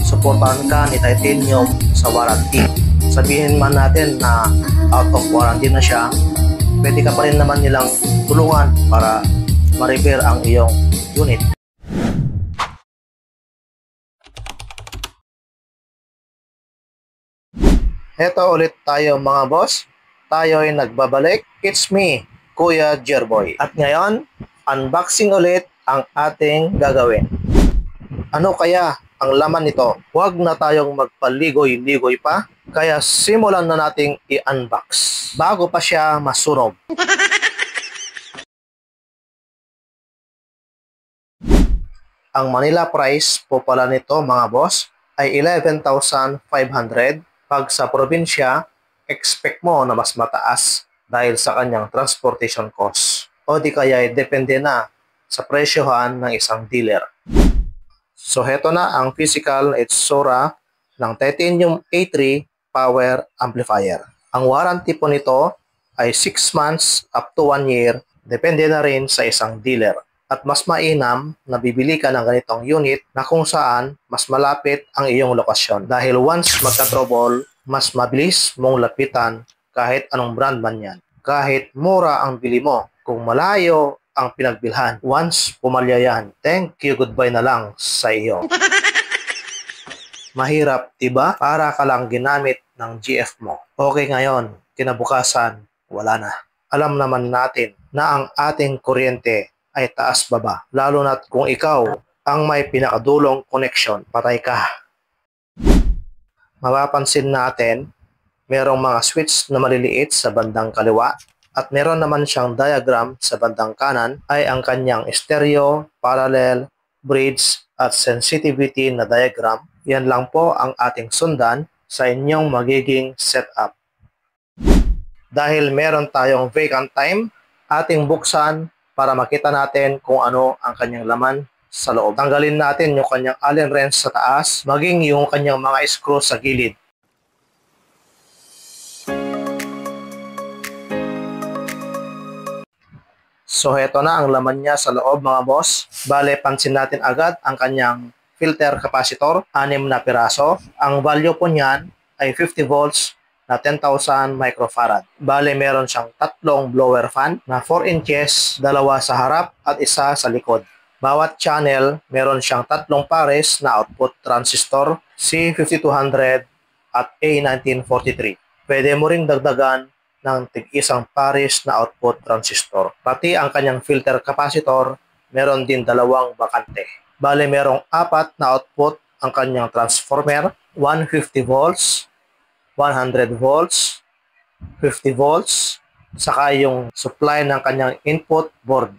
suportahan ka ni Titanium sa warranty. Sabihin man natin na out of warranty na siya, pwede ka pa rin naman nilang tulungan para ma-repair ang iyong unit. Heto ulit tayo mga boss. Tayo ay nagbabalik. It's me, Kuya Jerboy. At ngayon, unboxing ulit ang ating gagawin. Ano kaya ang laman nito? Huwag na tayong magpaligoy-ligoy pa. Kaya simulan na nating i-unbox bago pa siya masunog. Ang Manila price po pala nito mga boss ay 11,500. Pag sa probinsya, expect mo na mas mataas dahil sa kanyang transportation cost. O di kaya depende na sa presyohan ng isang dealer. So heto na ang physical itsura ng Titanium A3 power amplifier. Ang warranty po nito ay 6 months up to 1 year. Depende na rin sa isang dealer. At mas mainam na bibili ka ng ganitong unit na kung saan mas malapit ang iyong lokasyon. Dahil once magka-trouble, mas mabilis mong lapitan kahit anong brand man yan. Kahit mura ang bili mo, kung malayo ang pinagbilhan, once pumalya yan, thank you, goodbye na lang sa iyo. Mahirap, diba? Para ka lang ginamit ng GF mo. Okay ngayon, kinabukasan, wala na. Alam naman natin na ang ating kuryente ay taas-baba. Lalo na't kung ikaw ang may pinakadulong connection, patay ka. Mapapansin natin, merong mga switch na maliliit sa bandang kaliwa at meron naman siyang diagram sa bandang kanan ay ang kanyang stereo, parallel, bridge at sensitivity na diagram. Yan lang po ang ating sundan sa inyong magiging setup. Dahil meron tayong vacant time, ating buksan para makita natin kung ano ang kanyang laman sa loob. Tanggalin natin yung kanyang Allen wrench sa taas, maging yung kanyang mga screw sa gilid. So heto na ang laman niya sa loob mga boss. Bale, pansin natin agad ang kanyang filter capacitor, 6 na piraso. Ang value po niyan ay 50 volts na 10,000 microfarad. Bale, meron siyang tatlong blower fan na 4 inches, dalawa sa harap at isa sa likod. Bawat channel, meron siyang tatlong pares na output transistor, C5200 at A1943. Pwede mo ring dagdagan ng tig-isang pares na output transistor. Pati ang kanyang filter capacitor, meron din dalawang bakante. Bale, merong 4 na output ang kanyang transformer, 150 volts, 100 volts, 50 volts, saka yung supply ng kanyang input board.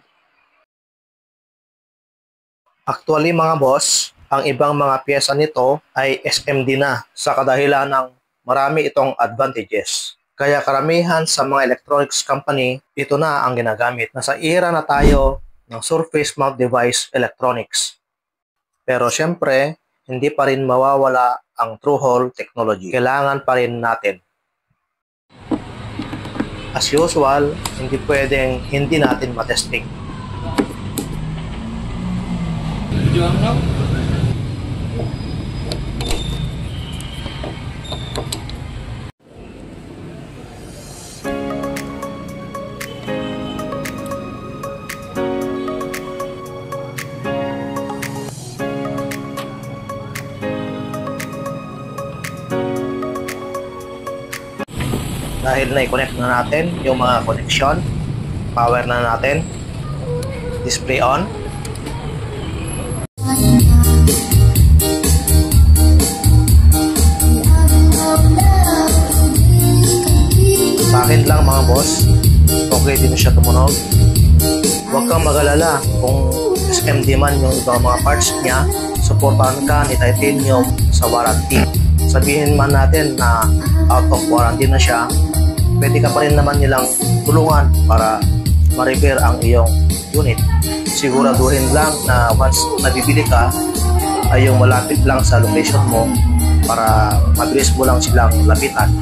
Actually mga boss, ang ibang mga pyesa nito ay SMD na sa kadahilan ng marami itong advantages. Kaya karamihan sa mga electronics company, ito na ang ginagamit. Nasa era na tayo ng surface mount device electronics. Pero syempre, hindi pa rin mawawala ang through-hole technology. Kailangan pa rin natin. As usual, hindi pwedeng hindi natin matesting. Dahil na-connect na natin yung mga connection, power na natin, display on. Sa akin lang mga boss, okay din siya tumunog. Huwag kang mag-alala kung SMD man yung ibang mga parts niya, supportahan ka ni Titanium sa warranty. Sabihin man natin na out of warranty na siya, pwede ka pa rin naman nilang tulungan para ma-repair ang iyong unit. Siguraduhin lang na once nabibili ka ay yung malapit lang sa location mo para mabilis mo lang silang lapitan.